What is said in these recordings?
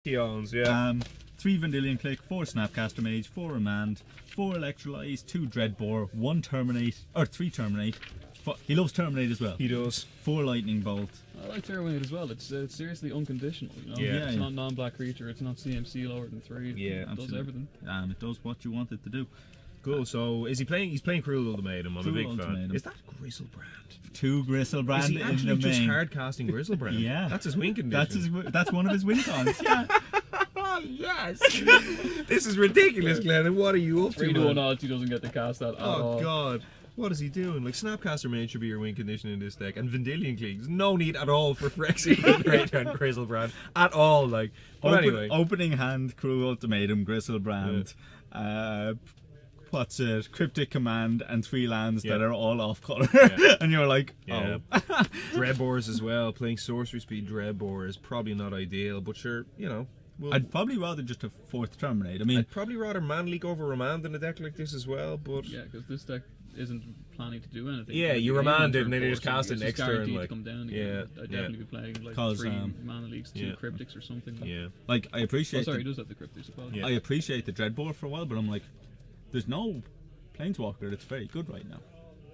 He owns, yeah. 3 Vendilion Click, 4 Snapcaster Mage, 4 Remand, 4 Electrolyze, 2 Dreadbore, 1 Terminate, or 3 Terminate. He loves Terminate as well. He does. 4 Lightning Bolt. I like Terminate as well. It's seriously unconditional. You know? Yeah. It's not non-black creature. It's not CMC lower than 3. Yeah, it does everything. It does what you want it to do. Cool. So is he playing? He's playing Cruel Ultimatum. I'm a big fan. Ultimatum. Is that Grizzlebrand? 2 Grizzlebrand Is he in actually the just main. hard casting Grizzlebrand? Yeah. That's his win condition. That's one of his win cons. Yeah. Yes. This is ridiculous, Glennon. What are you up to? 3 to 1 odds. He doesn't get to cast that at all. Oh God. What is he doing? Like, Snapcaster Mage should be your win condition in this deck, and Vendilion Clique. There's no need at all for Phyrexia and Grizzlebrand at all. Like, but anyway, opening hand, Cruel Ultimatum, Grizzlebrand. What's it? Cryptic Command and 3 lands that are all off color, and you're like, oh. Dreadbores as well. Playing sorcery speed Dreadbore is probably not ideal, but sure, you know. I'd probably rather just a 4th Terminate. I mean, I'd probably rather Man Leak over Remand in a deck like this as well, but yeah, because this deck isn't planning to do anything. Yeah, you Remand it and then you just cast it next turn. Like, come down again. I'd definitely be playing like 3 Mana Leaks, 2 Cryptics or something. Yeah, like I appreciate. He does have the Cryptics as well. I appreciate the Dreadbore for a while, but I'm like, there's no Planeswalker that's very good right now.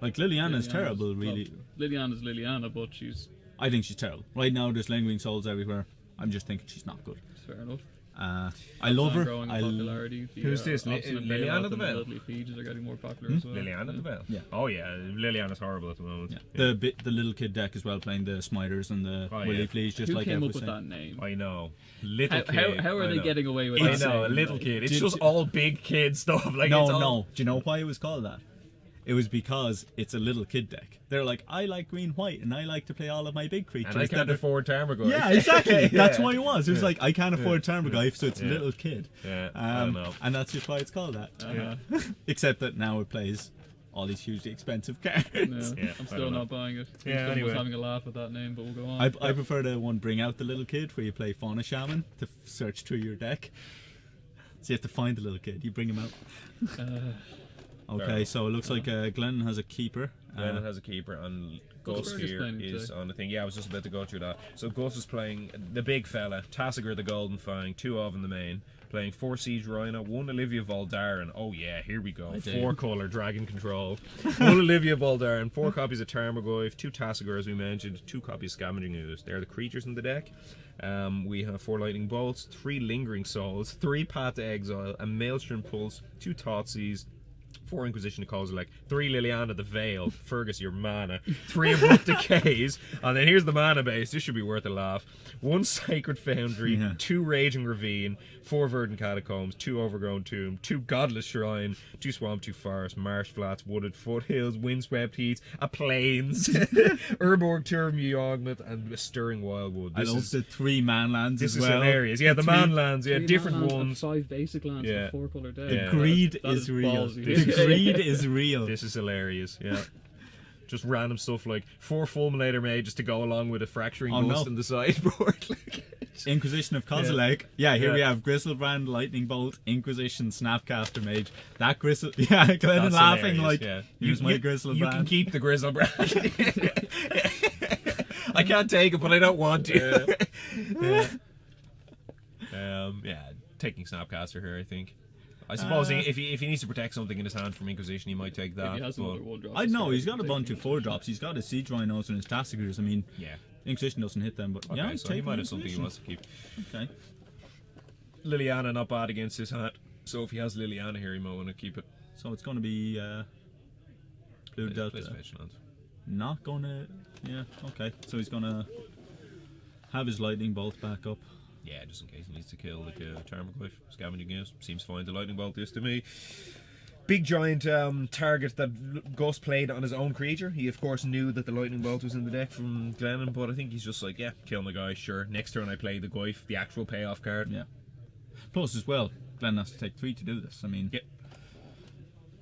Like Liliana's terrible, really. Well, Liliana's Liliana, but she's. I think she's terrible. Right now, there's Lingering Souls everywhere. I'm just thinking she's not good. Fair enough. I love her. Who's this? Liliana the Veil? Pages are getting more popular as well. Liliana the Veil? Yeah. Oh yeah, Liliana's horrible at the moment. Yeah. The little kid deck as well, playing the Smiters and the Willy Fleas, just Who like came up with that name? I know. Little kid. How are they getting away with that? I know, a little kid. It's just all big kid stuff. Like no. Do you know why it was called that? It was because it's a little kid deck. They're like, I like green white and I like to play all of my big creatures. And I can't afford Tarmogoyf. Yeah, exactly. That's why it was. It was like, I can't afford Tarmogoyf, so it's a little kid. Yeah, I don't know. And that's just why it's called that. Except that now it plays all these hugely expensive cards. I'm still not buying it. Yeah, anyway. Was having a laugh at that name, but we'll go on. I prefer the one Bring Out the Little Kid, where you play Fauna Shaman to search through your deck. So you have to find the little kid. You bring him out. Okay, so it looks like Glennon has a keeper. Glennon has a keeper, and Gus here is on the thing. Yeah, I was just about to go through that. So Gus is playing the big fella, Tassiger the Golden Fang, 2 of in the main. Playing 4 Siege Rhino, 1 Olivia Voldaren. Oh yeah, here we go. 4 color Dragon Control. 1 Olivia Voldaren, 4 copies of Tarmogoyf, 2 Tassiger as we mentioned, 2 copies of Scavenging Ooze. They're the creatures in the deck. We have 4 Lightning Bolts, 3 Lingering Souls, 3 Path to Exile, a Maelstrom Pulse, 2 Thoughtseize, 4 Inquisition of Kozilek, 3 Liliana the Veil, Fergus your mana, 3 Abrupt Decays, and then here's the mana base. This should be worth a laugh. 1 Sacred Foundry, 2 Raging Ravine, 4 Verdant Catacombs, 2 Overgrown Tomb, 2 Godless Shrine, 2 Swamp, 2 Forest, Marsh Flats, Wooded Foothills, Windswept Heaths, a Plains, Urborg Turvmu Augment, and a Stirring Wildwood. I love the 3 man lands as well. This is hilarious. Yeah, the man lands, different ones. 5 basic lands, 4 color deck. The greed is real. The greed is real. This is hilarious, Just random stuff like 4 Fulminator Mages to go along with a Fracturing Gust in the sideboard. Inquisition of Kozilek. Here we have Grizzlebrand, Lightning Bolt, Inquisition, Snapcaster Mage. That Glennon laughing hilarious. like, here's my Grizzlebrand. You can keep the Grizzlebrand. I can't take it, but I don't want to. Taking Snapcaster here, I think. I suppose if he needs to protect something in his hand from Inquisition, he might take that. He has another 1-drop. I know, he's got a bunch of 4-drops. He's got his Siege Rhinos and his Tassigers. I mean, Inquisition doesn't hit them, but so he might have something he wants to keep. Okay. Liliana not bad against his hand, so if he has Liliana here, he might want to keep it. So it's going to be Blue Delta. Not going to... Yeah, okay. So he's going to have his Lightning Bolt back up. Yeah, just in case he needs to kill like a Tarmogoyf. Scavenging Ooze seems fine. The Lightning Bolt is to me. Big giant target that Gus played on his own creature. He of course knew that the Lightning Bolt was in the deck from Glennon, but I think he's just like, kill my guy, sure. Next turn I play the Goyf, the actual payoff card. Yeah. Plus as well, Glennon has to take 3 to do this. I mean,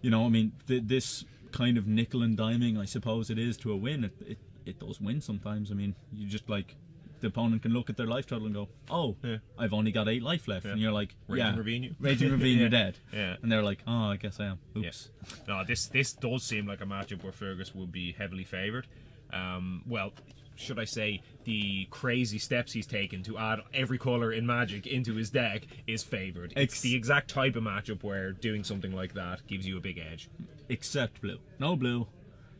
you know, I mean, this kind of nickel and diming, I suppose it is to a win. It does win sometimes. I mean, you just like... The opponent can look at their life total and go, oh, I've only got 8 life left. And you're like, Raging Ravine, you're dead. And they're like, oh, I guess I am. Oops. No, this does seem like a matchup where Fergus would be heavily favoured. Well, should I say, the crazy steps he's taken to add every colour in Magic into his deck is favoured. It's the exact type of matchup where doing something like that gives you a big edge. Except blue. No blue.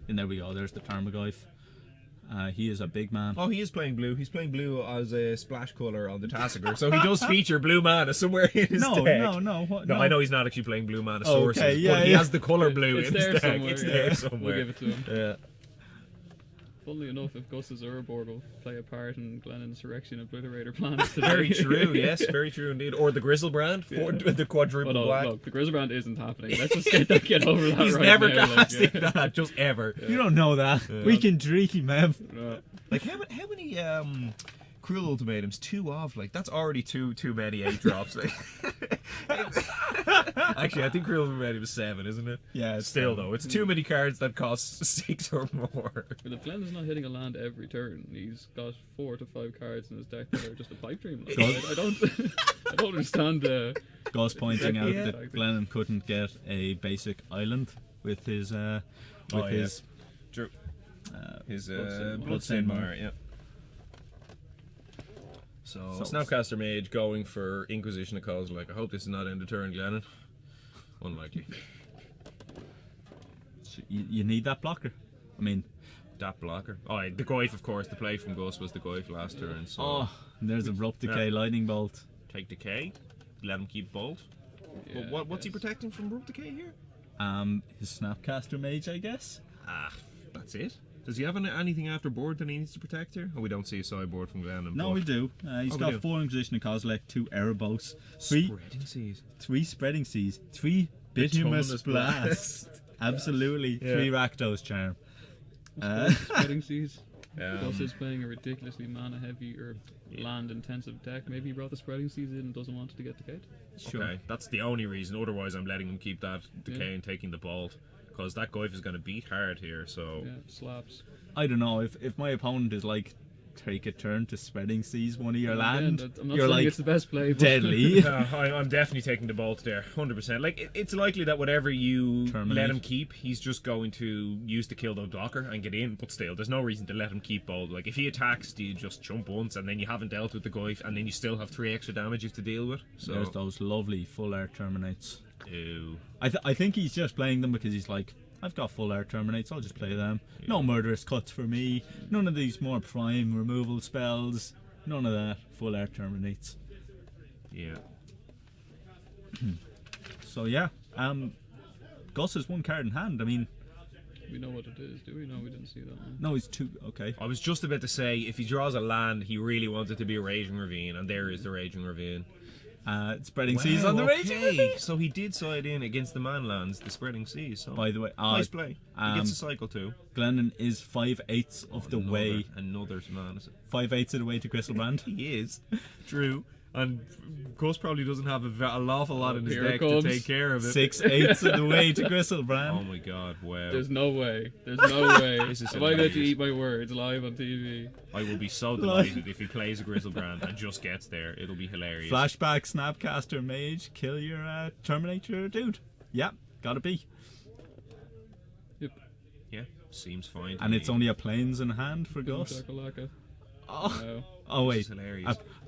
And there we go, there's the Tarmogoyf. He is a big man. Oh, he is playing blue. He's playing blue as a splash colour on the Tasigur, so he does feature blue mana somewhere in his deck. No, I know he's not actually playing blue mana sources, okay, but he has the colour blue in his deck. Somewhere, it's there somewhere. We'll give it to him. Yeah. Funnily enough, if Gus's Urborg will play a part in Glennon's Resurrection Obliterator plans today. Very true, yes, very true indeed. Or the Grizzlebrand, the quadruple black. Look, the Grizzlebrand isn't happening. Let's just get over that. He's right never now, casting that, just ever. You don't know that. We can dream, Ev. Like, how many Cruel Ultimatums? 2 of, like, that's already too many 8 drops. Like. Actually, I think Cruel Ultimatum is 7, isn't it? Yeah, still though, it's too many cards that cost 6 or more. But if Glennon's not hitting a land every turn, he's got 4 to 5 cards in his deck that are just a pipe dream. Like, I don't understand. Gus pointing out that Glennon couldn't get a basic island with his True. His Bloodstained Mire, yeah. So Snapcaster Mage going for Inquisition of Kozilek. I hope this is not end of turn, Glennon. Unlikely. You need that blocker. I mean, that blocker. Oh, the Goyf, of course. The play from Gus was the Goyf last turn. So and there's a Abrupt Decay Lightning Bolt. Take Decay. Let him keep Bolt. Yeah, but what's he protecting from Abrupt Decay here? His Snapcaster Mage, I guess. That's it. Does he have anything after board that he needs to protect here? Oh, we don't see a sideboard from Glennon. No, we do. He's got 4 Inquisition of Kozilek, 2 Erebos, 3 Spreading Seas, 3 Bituminous Blast. Absolutely. 3 Rakdos Charm. Spreading Seas. Gus is playing a ridiculously mana-heavy or land-intensive deck. Maybe he brought the Spreading Seas in and doesn't want it to get decayed. Sure. Okay, that's the only reason. Otherwise, I'm letting him keep that decay and taking the Bolt. Because that Goyf is going to beat hard here, so... Yeah, slaps. I don't know, if my opponent is like, take a turn to Spreading Seas one of your land, I'm not you're saying like, it's the best play, but deadly. I'm definitely taking the Bolt there, 100%. Like, it's likely that whatever you let him keep, he's just going to use the kill the blocker and get in, but still, there's no reason to let him keep Bolt. Like, if he attacks, you just jump once, and then you haven't dealt with the Goyf, and then you still have 3 extra damage you have to deal with. So there's those lovely full art Terminates. Ew. I think he's just playing them because he's like, I've got full art Terminates, I'll just play them. Yeah. No murderous cuts for me. None of these more prime removal spells. None of that. Full art Terminates. Yeah. So yeah, Gus has 1 card in hand. I mean, we know what it is, do we? No, we didn't see that one. No, he's 2. Okay. I was just about to say, if he draws a land, he really wants it to be a Raging Ravine, and there is the Raging Ravine. Spreading Seas on the Raging Ravine. So he did side in against the Manlands, the Spreading Seas. So by the way, nice play. He gets a cycle too. Glennon is 5/8 of the way. Another man. 5/8 of the way to Grizzlebrand. He is. True. And Gus probably doesn't have an awful lot in his deck to take care of it. 6/8 of the way to Grizzlebrand. Oh my god, wow. There's no way. There's no way. If I get to eat my words live on TV. I will be so delighted if he plays a Grizzlebrand and just gets there. It'll be hilarious. Flashback, Snapcaster Mage, kill your Terminator dude. Yeah, gotta be. Yep. Yeah, seems fine. And it's only a Plains in hand for Gus. Oh wait,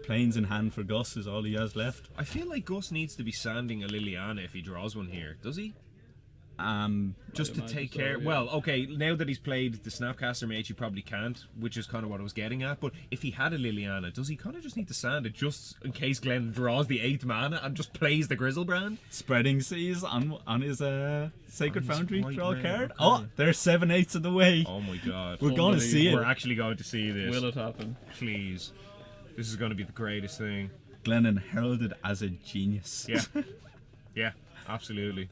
Plains in hand for Gus is all he has left. I feel like Gus needs to be sanding a Liliana if he draws one here. Does he? Just to take care. Yeah. Well, okay. Now that he's played the Snapcaster Mage, he probably can't, which is kind of what I was getting at. But if he had a Liliana, does he kind of just need to sand it just in case Glenn draws the 8th mana and just plays the Grizzlebrand? Spreading Seas on his Sacred Foundry draw card. Oh, they're 7/8 of the way. Oh my god, we're going to see it. We're actually going to see this. Will it happen? Please, this is going to be the greatest thing. Glennon heralded as a genius. Yeah, yeah, absolutely.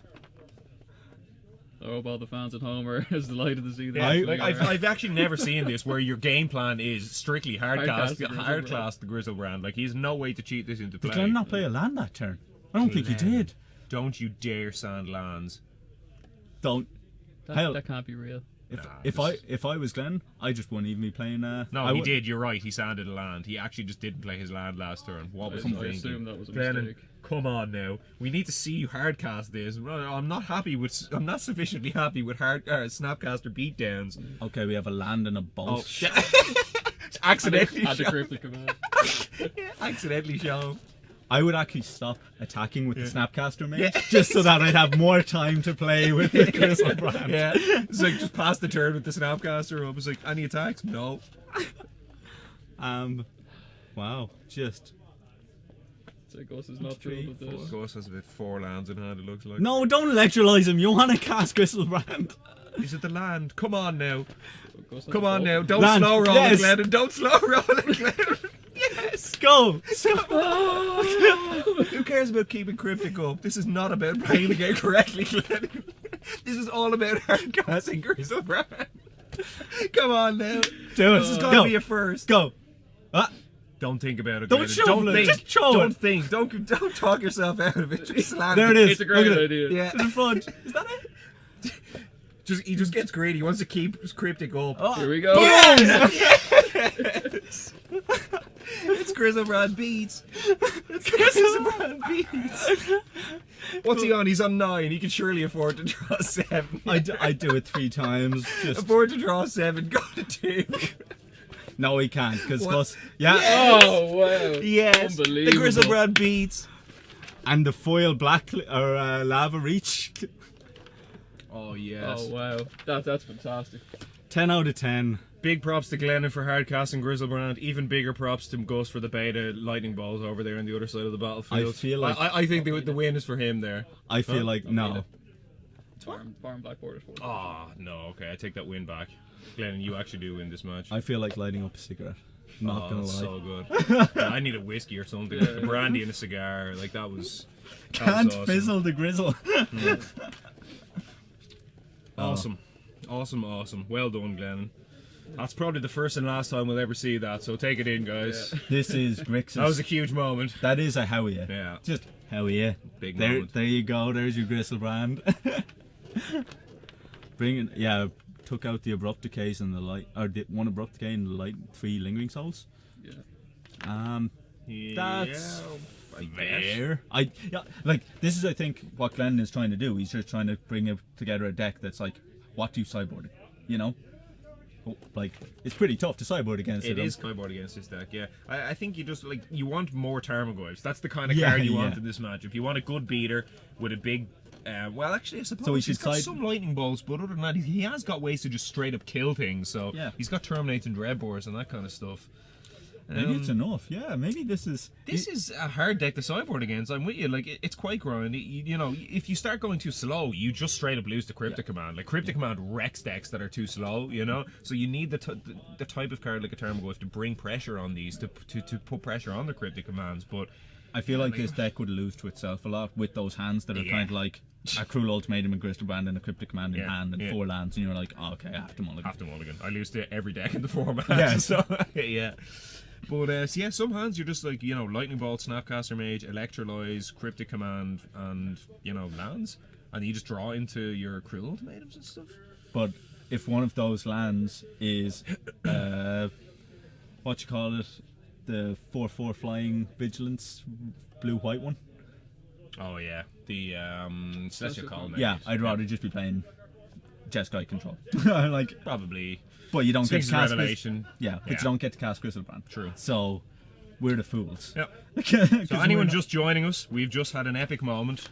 I hope all the fans at home are as delighted to see that. I've actually never seen this where your game plan is strictly hard class the Grizzlebrand. Like, he's no way to cheat this into play. Did Glenn not play a land that turn? I don't think he did. Don't you dare sand lands. Don't. That can't be real. If I was Glenn, I just wouldn't even be playing. No, he did. You're right. He sanded a land. He actually just didn't play his land last turn. What was he thinking? I assume that was a Glennon, mistake. come on now. We need to see you hardcast this. I'm not sufficiently happy with Snapcaster beatdowns. Okay, we have a land and a bolt. Oh. accidentally Add the show. cryptic command. Accidentally show. I would actually stop attacking with the Snapcaster mage just so that I'd have more time to play with the Grizzlebrand. Yeah, it's like just pass the turn with the Snapcaster up. It's like, any attacks? No. Wow, just... So Gus is not thrilled with this. Gus has about 4 lands in hand, it looks like. No, don't electrolyze him. You want to cast Grizzlebrand. Is it the land? Come on now. Gus has Come a on ball. now. Don't Land, slow roll yes. it, Glennon. Don't slow roll it, Glennon. Yes. Go. Who cares about keeping Cryptic up? This is not about playing the game correctly, Glennon. This is all about hardcasting Grizzlebrand. Come on now. Do it. This has got to be a first. Go. Ah. Don't think about it. Don't Glennon. shovel it, think. just throw Don't it. think. Don't talk yourself out of it. Just slam There it is. It's a great Look at it. idea. Yeah. To the front. Is that it? He just gets greedy. He wants to keep his Cryptic up. Oh. Here we go. Yes! It's Grizzlebrand beats. It's Grizzlebrand beats. What's he on? He's on 9. He can surely afford to draw 7. I do it 3 times. Just Afford to draw 7. Go to 2. no, he can't because What? Gus. Yeah. Oh wow! Yes. The Unbelievable. Grizzlebrand beats. And the foil lava reach. Oh yes. Oh wow! That's fantastic. 10 out of 10. Big props to Glennon for hardcasting Grizzlebrand. Even bigger props to Gus for the beta lightning balls over there on the other side of the battlefield. I feel like- I think the win is for him there. I feel like no. Farm Black Borders. Ah, no. Okay, I take that win back. Glennon, you actually do win this match. I feel like lighting up a cigarette. Not gonna lie. That's so good. Yeah, I need a whiskey or something. Yeah. Brandy and a cigar. Like that was. Can't awesome. fizzle the grizzle. Awesome. Well done, Glennon. That's probably the first and last time we'll ever see that, so take it in, guys. Yeah. This is Grixis. That was a huge moment. That is a Howya. Yeah. Just Howya. Big There, moment. there you go. There's your Grizzlebrand. Took out the abrupt decays and the light, or the one abrupt decay and the light 3 lingering souls. Yeah. That's I fair. Like this is I think what Glennon is trying to do. He's just trying to bring together a deck that's like, what do you sideboard? You know, like it's pretty tough to sideboard against it. It is sideboard against this deck, yeah. I think you just you want more Tarmogoyfs. That's the kind of Yeah, card you want yeah. in this matchup. You want a good beater with a big. Well, actually, I suppose So he he's should got side- some lightning bolts, but other than that, he has got ways to just straight up kill things. So Yeah. he's got Terminates and Dreadbores and that kind of stuff. Maybe it's enough. Yeah, maybe this is. This is a hard deck to sideboard against. I'm with you. Like it's quite grindy. You know, if you start going too slow, you just straight up lose the Cryptic Command. Like Cryptic Command wrecks decks that are too slow. You know, so you need the type of card like a Tarmogoyf to bring pressure on these to put pressure on the Cryptic Commands. But I feel like this deck would lose to itself a lot with those hands that are kind of like a Cruel Ultimatum and Grizzlebrand and a Cryptic Command in hand and 4 lands, and you're like, oh, okay, I have to mulligan. have to mulligan. I lose to every deck in the format. Yeah. So yeah. But so yeah, some hands you're just like, you know, Lightning Bolt, Snapcaster Mage, Electrolyze, Cryptic Command, and, you know, lands. And you just draw into your Cruel Ultimatums and stuff. But if one of those lands is, what you call it, the 4/4 flying vigilance, blue-white one. Oh yeah, the Celestial Colonnade. Yeah, I'd rather just be playing Jeskai control. Like, Probably. but you don't get Sphinx to cast Revelation. Yeah, but Yeah. you don't get to cast Grizzlebrand. True. So we're the fools. Yep. So anyone just joining us, we've just had an epic moment.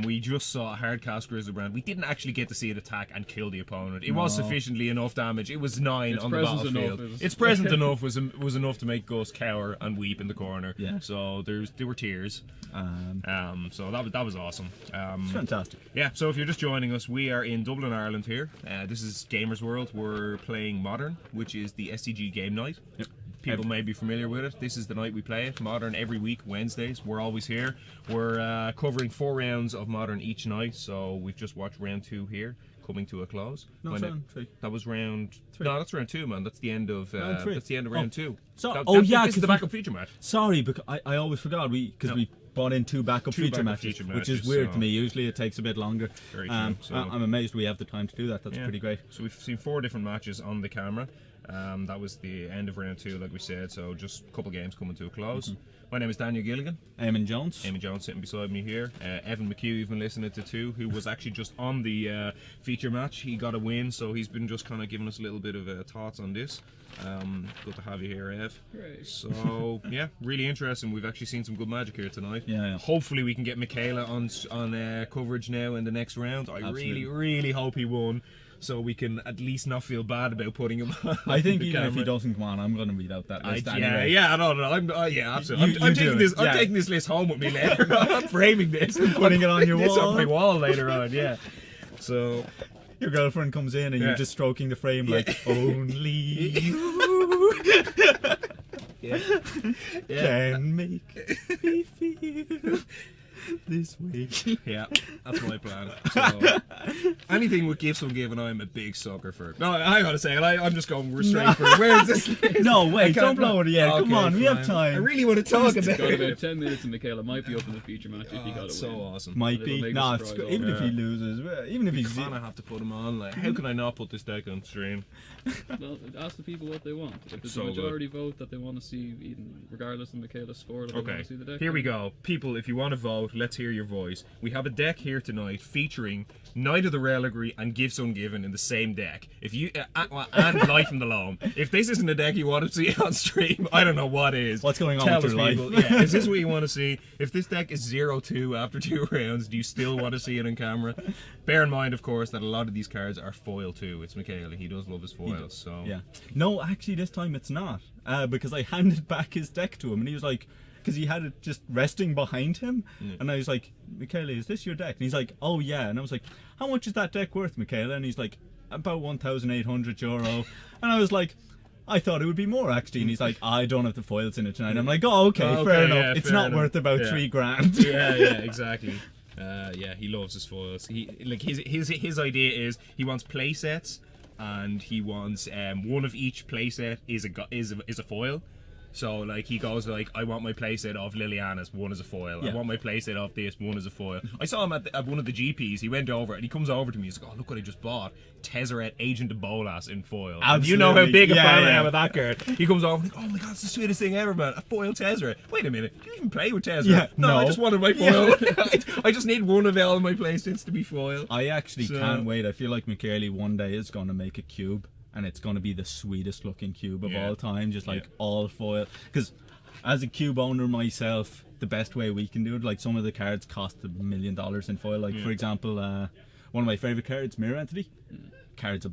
We just saw a hard cast Grizzlebrand. We didn't actually get to see it attack and kill the opponent. It was sufficiently enough damage. It was 9 on the presence battlefield. enough is- Its present enough was enough to make Gus cower and weep in the corner. Yeah. So there were tears. So that was awesome. It's fantastic. Yeah, so if you're just joining us, we are in Dublin, Ireland here. This is Gamersworld. We're playing Modern, which is the SCG game night. Yep. People may be familiar with it. This is the night we play it. Modern every week, Wednesdays. We're always here. We're covering 4 rounds of Modern each night, so we've just watched round 2 here, coming to a close. No, it's round 3. That was round 3. No, that's round 2, man. That's the end of Round 3. that's the end of round 2. So- That- oh, that- yeah, this is the 'cause we- backup feature match. Sorry, because I always forgot because we brought in 2 backup feature backup matches, feature which is matches, weird so- to me. Usually it takes a bit longer. Very true, so- I'm amazed we have the time to do that. That's Yeah. pretty great. So we've seen 4 different matches on the camera. That was the end of round 2, like we said, so just a couple of games coming to a close. My name is Daniel Gilligan. Eamon Jones. Eamon Jones sitting beside me here. Evan McHugh, you've been listening to too, who was actually just on the feature match. He got a win, so he's been just kind of giving us a little bit of thoughts on this. Good to have you here, Ev. Great. So yeah, really interesting. We've actually seen some good magic here tonight. Yeah. Hopefully we can get Michaela on coverage now in the next round. I really hope he won, so we can at least not feel bad about putting him on. I think even if he doesn't come on, I'm going to read out that list anyway. Yeah, no, absolutely. I'm taking this. I'm taking this list home with me later. I'm framing this and putting it on your wall. It's on my wall later on. Yeah. So your girlfriend comes in and you're just stroking the frame like only you can make me feel this way. Yeah, that's my plan. So, anything with give some give, and I'm a big sucker for it. No, I gotta say, I'm just going straight for it. Where is this? No, wait, don't blow it yet. Come on, we have time. I really want to talk about it. Got about 10 minutes and Michaela might be up in the feature match if he got it. So awesome. Might be. No, even if he loses, even if he's gonna have to put him on. Like, how can I not put this deck on stream? Well, ask the people what they want. If there's a majority vote that they want to see, even regardless of Michaela's score, that they want to see the deck. Here we go, people. If you want to vote, let's hear your voice. We have a deck here tonight featuring Knight of the Reliquary and Gifts Ungiven in the same deck. If you and Life from the Loam. If this isn't a deck you want to see on stream, I don't know what is. What's going on with your life? Yeah, is this what you want to see? If this deck is 0-2 after 2 rounds, do you still want to see it on camera? Bear in mind, of course, that a lot of these cards are foil too. It's Michaela. He does love his foils. So yeah. No, actually, this time it's not. Because I handed back his deck to him, and he was like, because he had it just resting behind him, and I was like, Michaela, is this your deck? And he's like, oh yeah. And I was like, how much is that deck worth, Michaela? And he's like, about €1,800. And I was like, I thought it would be more actually. And he's like, I don't have the foils in it tonight. I'm like, oh okay, fair enough. Yeah, it's not worth about $3,000. Yeah, exactly. Yeah, he loves his foils. His idea is he wants play sets, and he wants one of each playset is a foil. So like he goes like, I want my playset of Liliana's, one as a foil. I want my playset of this, one as a foil. I saw him at one of the GPs. He went over and he comes over to me. He's like, oh look what I just bought, Tezzeret Agent of Bolas in foil. And you know how big a fan I am of that card. He comes over, like, oh my god, it's the sweetest thing ever, man. A foil Tezzeret. Wait a minute, do you even play with Tezzeret? Yeah, no, I just wanted my foil. I just need one of all of my playsets to be foil. I actually can't wait. I feel like Michaela one day is going to make a cube, and it's going to be the sweetest looking cube of all time, just like all foil. Because as a cube owner myself, the best way we can do it, like some of the cards cost $1 million in foil. Like for example, one of my favourite cards, Mirror Entity. Cards are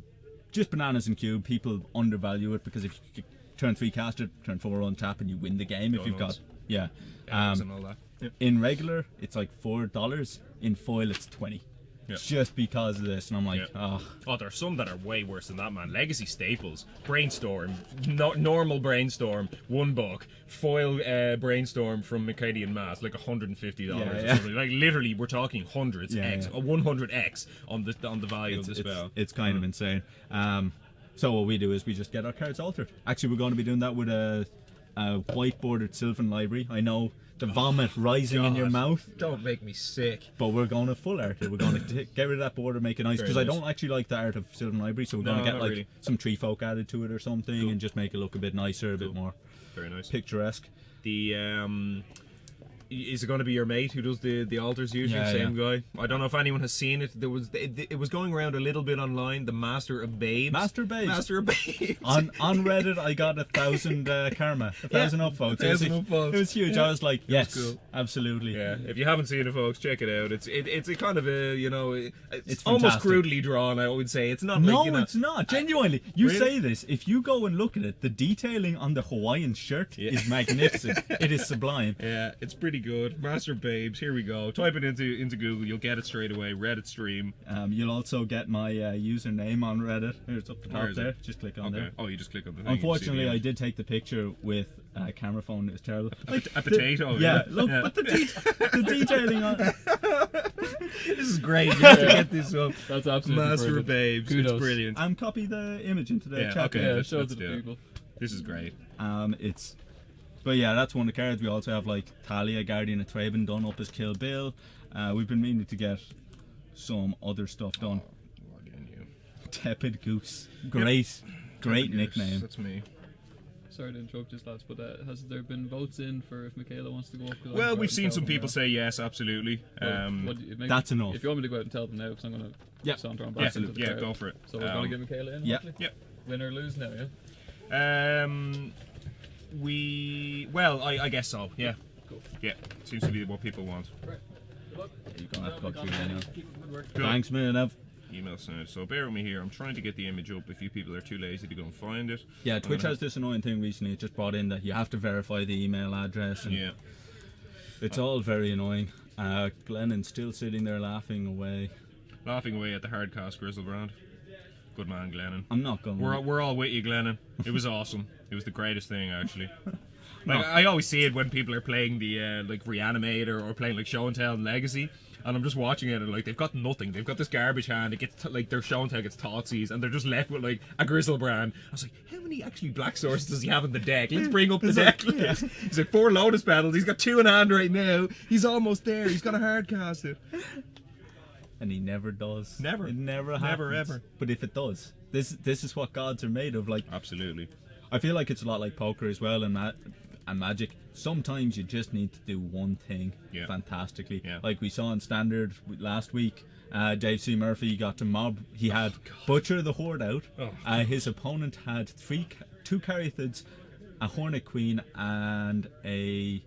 just bananas in cube. People undervalue it because if you turn 3 cast it, turn 4 on tap, and you win the game if you've got and all that. In regular it's like $4. In foil it's 20. Just because of this, and I'm like, oh, there are some that are way worse than that, man. Legacy staples, Brainstorm, normal Brainstorm, $1, foil Brainstorm from Mercadian Mass, like $150 or something. Like literally, we're talking hundreds x, 100x on the value of the spell. It's kind of insane. So what we do is we just get our cards altered. Actually, we're going to be doing that with a white-bordered Sylvan Library. I know. The vomit rising in your mouth. Don't make me sick. But we're going to full art it. We're going to get rid of that border, make it nice. Because I don't actually like the art of Sylvan Library, so we're going to get like some tree folk added to it or something, and just make it look a bit nicer, a bit more picturesque. Is it going to be your mate who does the altars usually? Same guy. I don't know if anyone has seen it. It was going around a little bit online. The Master of Babes. Master of Babes. on Reddit, I got 1,000 karma, 1,000 upvotes. It was huge. I was like, yes, cool. Absolutely. Yeah. If you haven't seen it, folks, check it out. It's a kind of a it's fantastic. Almost crudely drawn. I would say it's not. No, it's not. Genuinely, really? Say this. If you go and look at it, the detailing on the Hawaiian shirt is magnificent. It is sublime. Yeah, it's pretty good. Master Babes, here we go. Type it into Google, you'll get it straight away. Reddit stream. You'll also get my username on Reddit. It's up the top there. Just click on there. Oh, you just click on the thing. Unfortunately, I did take the picture with a camera phone. It was terrible. Like a potato. Look, but the detailing on this is great. You have to get this up. That's absolutely Master of Babes. Kudos. It's brilliant. Copy the image into the chat. Okay, yeah, show it to the people. This is great. But yeah, that's one of the cards. We also have like Talia, Guardian of Traben, done up as Kill Bill. We've been meaning to get some other stuff done. Tepid Goose. Great. Great nickname. That's me. Sorry to interrupt this, lads, but has there been votes in for if Michaela wants to go up? Well, we've seen some people say yes, absolutely. That's enough. If you want me to go out and tell them now, because I'm going to saunter on back. Absolutely. Yeah, go for it. So we're going to get Michaela in? Yeah. Hopefully? Yeah. Win or lose now, yeah? I guess so. Yeah. Cool. Yeah. Seems to be what people want. Right. Good luck. You're going to have to go through there now. Keep up the good work. Cool. Thanks, man. Ev. Email sent. So bear with me here. I'm trying to get the image up. If you people are too lazy to go and find it. Yeah, Twitch has this annoying thing recently. It just brought in that you have to verify the email address. And Yeah. it's all very annoying. Glennon's still sitting there laughing away. Laughing away at the hardcast Grizzlebrand. Good man, Glennon. I'm not going to. We're all with you, Glennon. It was awesome. It was the greatest thing, actually. Like, I always see it when people are playing the like Reanimator or playing like Show and Tell and Legacy, and I'm just watching it and like they've got nothing. They've got this garbage hand. It gets like their Show and Tell gets Thoughtseize, and they're just left with like a Grizzlebrand. I was like, how many actually Black Swords does he have in the deck? Let's bring up the deck list. He's like 4 Lotus Petals. He's got 2 in hand right now. He's almost there. He's got a hard cast it. And he never does. Never. It never happens. Never, ever. But if it does, this is what gods are made of. Like, Absolutely. I feel like it's a lot like poker as well, and Magic. Sometimes you just need to do one thing fantastically. Yeah. Like we saw in Standard last week, Dave C. Murphy got to mob. He had Butcher the Horde out. His opponent had 2 Caryathids, a Hornet Queen, and the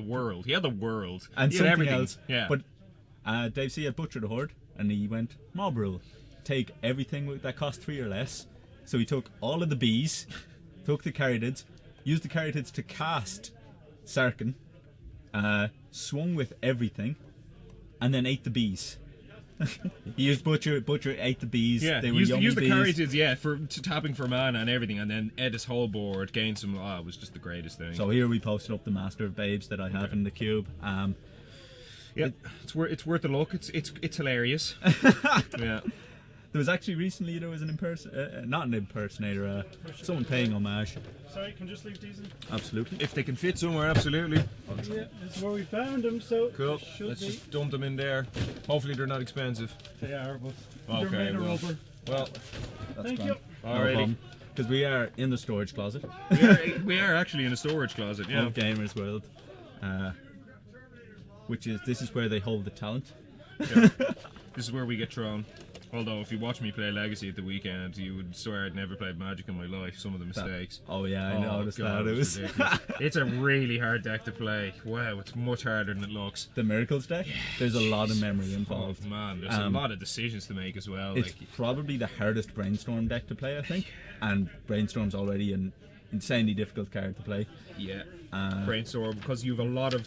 World. He had the World. and he had something everything. else. Yeah. But Dave C. had Butcher the Horde, and he went mob rule. Take everything that cost 3 or less. So he took all of the bees, took the Caryatids, used the Caryatids to cast Sarkin, swung with everything, and then ate the bees. He used Butcher ate the bees. Yeah, they were use yummy the bees. Caryatids, for tapping for mana and everything, and then ate his whole board, gained some. It was just the greatest thing. So here we posted up the Master of Babes that I have in the cube. Yeah, it's worth a look. It's hilarious. Yeah. There was actually recently not an impersonator, someone paying homage. Sorry, can we just leave these in? Absolutely. If they can fit somewhere, absolutely. Yeah, this is where we found them, so Cool. should Let's be. just dump them in there. Hopefully they're not expensive. They are, but Okay, they're made of well. rubber. Well, That's Thank grand. you. alrighty. Because we are in the storage closet we are actually in a storage closet. Yeah. of Gamersworld, this is where they hold the talent. Yeah. This is where we get thrown. Although, if you watch me play Legacy at the weekend, you would swear I'd never played Magic in my life. Some of the mistakes. Oh yeah, I noticed God, that. It was ridiculous. It's a really hard deck to play. Wow, it's much harder than it looks. the Miracles deck. There's a lot of memory involved. Oh man, there's a lot of decisions to make as well. It's probably the hardest Brainstorm deck to play, I think. And Brainstorm's already an insanely difficult card to play. Yeah, Brainstorm, because you have a lot of,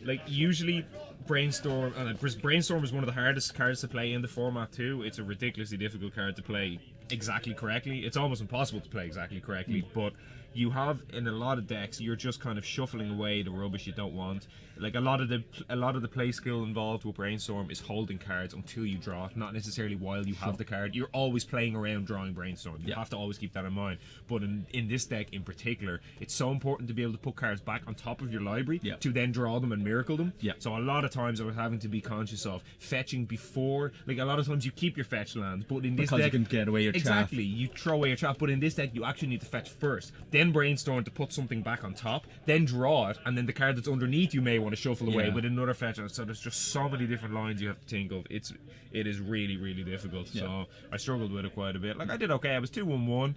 like, usually Brainstorm, and Brainstorm is one of the hardest cards to play in the format too. It's a ridiculously difficult card to play exactly correctly. It's almost impossible to play exactly correctly, but you have, in a lot of decks, you're just kind of shuffling away the rubbish you don't want. Like, a lot of the play skill involved with Brainstorm is holding cards until you draw it, not necessarily while you have the card. You're always playing around drawing Brainstorm. You have to always keep that in mind. But in this deck in particular, it's so important to be able to put cards back on top of your library to then draw them and miracle them. So a lot of times I was having to be conscious of fetching before. Like, a lot of times you keep your fetch lands, but in this Because deck, you can get away your chaff. exactly, you throw away your trap. But in this deck, you actually need to fetch first, then Brainstorm to put something back on top, then draw it, and then the card that's underneath you may want to shuffle away with another fetch. So there's just so many different lines you have to think of. It is really, really difficult. So I struggled with it quite a bit. Like, I did okay. I was 2-1-1.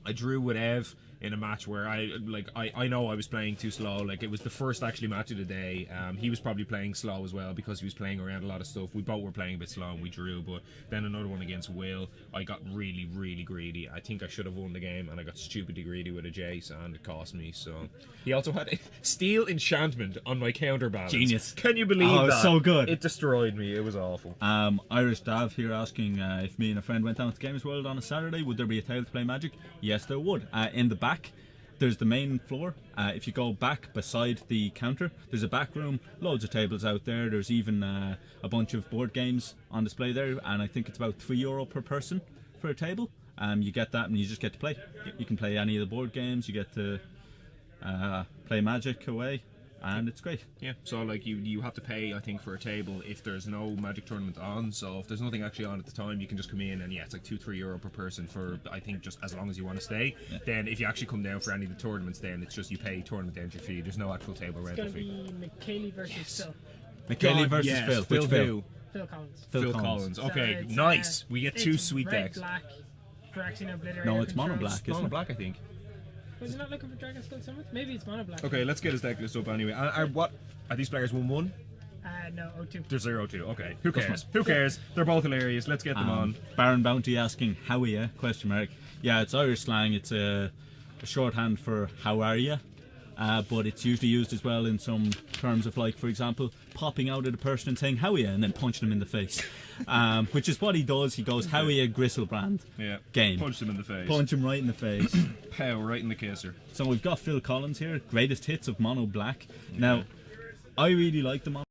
I drew with Ev in a match where I know I was playing too slow. Like, it was the first actually match of the day. He was probably playing slow as well because he was playing around a lot of stuff. We both were playing a bit slow and we drew. But then another one against Will, I got really, really greedy. I think I should have won the game, and I got stupidly greedy with a Jace, and it cost me. So he also had Steel Enchantment on my counterbalance. Genius. Can you believe Oh, that? it's so good. It destroyed me. It was awful. Irish Dav here asking if me and a friend went down to Gamersworld on a Saturday, would there be a table to play Magic? Yes, there would. In the back, there's the main floor. If you go back beside the counter, there's a back room, loads of tables out there. There's even a bunch of board games on display there, and I think it's about €3 per person for a table. You get that and you just get to play. You can play any of the board games, you get to play Magic away. and it's great. Yeah, so like you have to pay, I think, for a table if there's no Magic tournament on. So if there's nothing actually on at the time, you can just come in and it's like €2-3 per person for, I think, just as long as you want to stay. Yeah. Then if you actually come down for any of the tournaments, then it's just you pay tournament entry fee. There's no actual table rental fee. It's going to be McKaylee versus Phil. McKaylee versus Phil. Which Phil? Phil Collins. Phil Collins. Okay, So nice. We get 2 sweet red, decks. Black for actually no Obliterator. No, it's mono black. Mono black, I think. Was he not looking for Dragon Skull Summit? Maybe it's mono black. Okay, let's get his deck list up anyway. What are these players 1-1? No, 0-2. They're 0-2. Okay, who cares? Who cares? They're both hilarious. Let's get them on. Baron Bounty asking Howya ? Yeah, it's Irish slang. It's a shorthand for how are ya? But it's usually used as well in some terms of, like, for example, popping out at a person and saying Howya and then punching them in the face, which is what he does. He goes Howya Griselbrand. Yeah. Game. Punch them in the face. Punch him right in the face. Pow, right in the kisser. So we've got Phil Collins here, greatest hits of mono black. Now, I really like the mono